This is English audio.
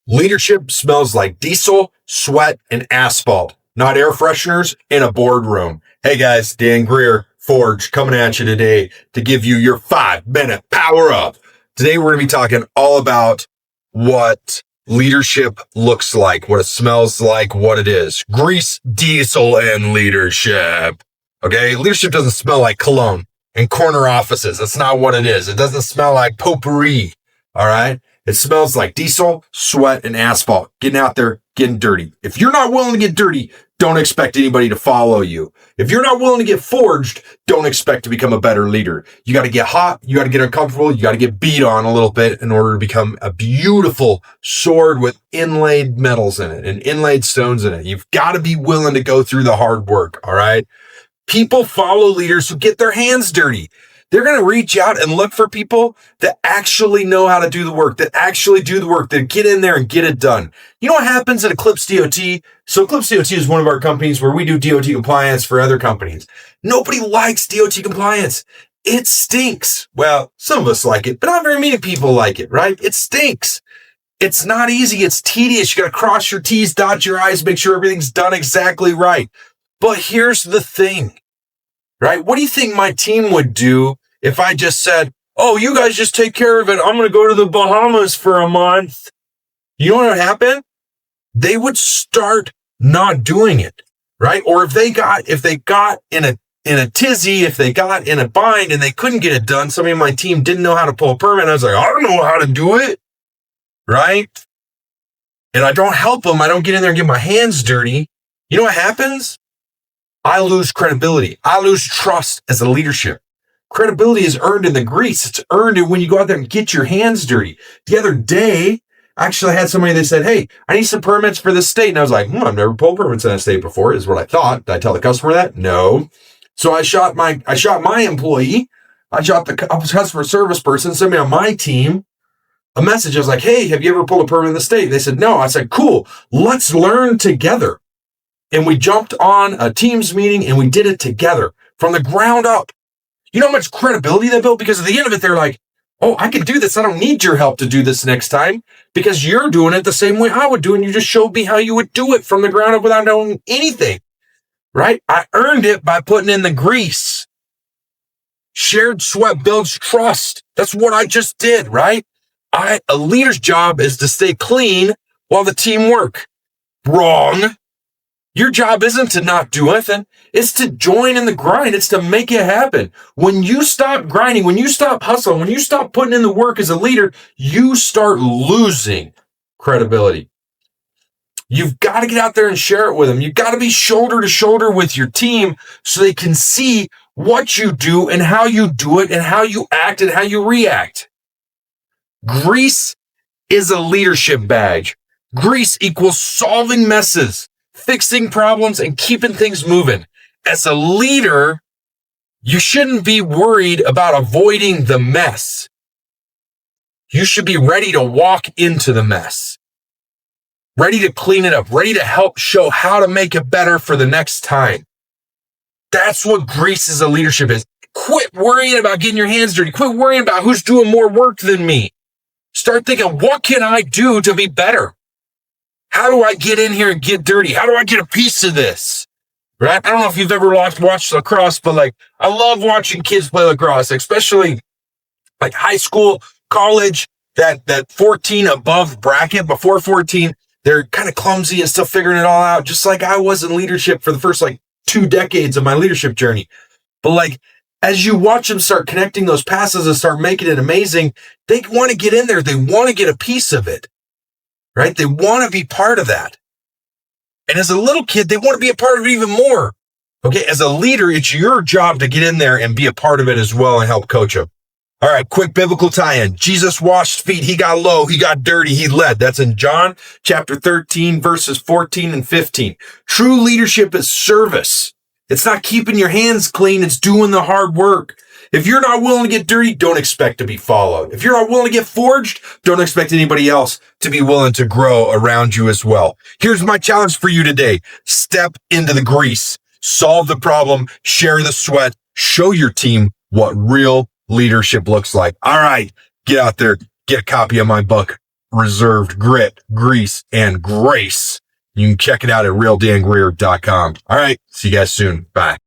Leadership smells like diesel, sweat, and asphalt, not air fresheners in a boardroom. Hey guys, Dan Greer, Forge, coming at you today to give you your 5-minute power up. Today we're going to be talking all about what leadership looks like, what it smells like, what it is. Grease, diesel, and leadership. Okay, leadership doesn't smell like cologne and corner offices. That's not what it is. It doesn't smell like potpourri. All right. It smells like diesel, sweat, and asphalt. Getting out there, getting dirty. If you're not willing to get dirty, don't expect anybody to follow you. If you're not willing to get forged, don't expect to become a better leader. You got to get hot. You got to get uncomfortable. You got to get beat on a little bit in order to become a beautiful sword with inlaid metals in it and inlaid stones in it. You've got to be willing to go through the hard work. All right. People follow leaders who get their hands dirty. They're going to reach out and look for people that actually know how to do the work, that actually do the work, that get in there and get it done. You know what happens at Eclipse DOT? So Eclipse DOT is one of our companies where we do DOT compliance for other companies. Nobody likes DOT compliance. It stinks. Well, some of us like it, but not very many people like it, right? It stinks. It's not easy. It's tedious. You got to cross your T's, dot your I's, make sure everything's done exactly right. But here's the thing. Right? What do you think my team would do if I just said, oh, you guys just take care of it. I'm going to go to the Bahamas for a month. You know what would happen? They would start not doing it. Right? Or if they got in a tizzy, if they got in a bind and they couldn't get it done, somebody on my team didn't know how to pull a permit. I was like, I don't know how to do it. Right? And I don't help them. I don't get in there and get my hands dirty. You know what happens? I lose credibility. I lose trust as a leadership. Credibility is earned in the grease. It's earned when you go out there and get your hands dirty. The other day, I actually had somebody that said, hey, I need some permits for this state. And I was like, I've never pulled permits in that state before, is what I thought. Did I tell the customer that? No. So I shot my employee. I shot the customer service person, somebody on my team, a message. I was like, hey, have you ever pulled a permit in the state? They said, no. I said, cool. Let's learn together. And we jumped on a Teams meeting and we did it together from the ground up. You know how much credibility they built? Because at the end of it, they're like, oh, I can do this. I don't need your help to do this next time because you're doing it the same way I would do. And you just showed me how you would do it from the ground up without knowing anything, right? I earned it by putting in the grease. Shared sweat builds trust. That's what I just did, right? A leader's job is to stay clean while the team work. Wrong. Your job isn't to not do anything. It's to join in the grind. It's to make it happen. When you stop grinding, when you stop hustling, when you stop putting in the work as a leader, you start losing credibility. You've got to get out there and share it with them. You've got to be shoulder to shoulder with your team so they can see what you do and how you do it and how you act and how you react. Grease is a leadership badge. Grease equals solving messes, fixing problems, and keeping things moving. As a leader, you shouldn't be worried about avoiding the mess. You should be ready to walk into the mess, ready to clean it up, ready to help show how to make it better for the next time. That's what grease as a leadership is. Quit worrying about getting your hands dirty. Quit worrying about who's doing more work than me. Start thinking, what can I do to be better? How do I get in here and get dirty? How do I get a piece of this? Right? I don't know if you've ever watched lacrosse, but I love watching kids play lacrosse, especially like high school, college, that 14 above bracket. Before 14, they're kind of clumsy and still figuring it all out, just like I was in leadership for the first 2 decades of my leadership journey. But as you watch them start connecting those passes and start making it amazing, they want to get in there. They want to get a piece of it. Right? They want to be part of that. And as a little kid, they want to be a part of it even more. Okay. As a leader, it's your job to get in there and be a part of it as well and help coach them. All right. Quick biblical tie-in. Jesus washed feet. He got low. He got dirty. He led. That's in John chapter 13, verses 14 and 15. True leadership is service. It's not keeping your hands clean. It's doing the hard work. If you're not willing to get dirty, don't expect to be followed. If you're not willing to get forged, don't expect anybody else to be willing to grow around you as well. Here's my challenge for you today. Step into the grease, solve the problem, share the sweat, show your team what real leadership looks like. All right, get out there, get a copy of my book. unreserved grit, grease, and grace. You can check it out at realdangreer.com. All right. See you guys soon. Bye.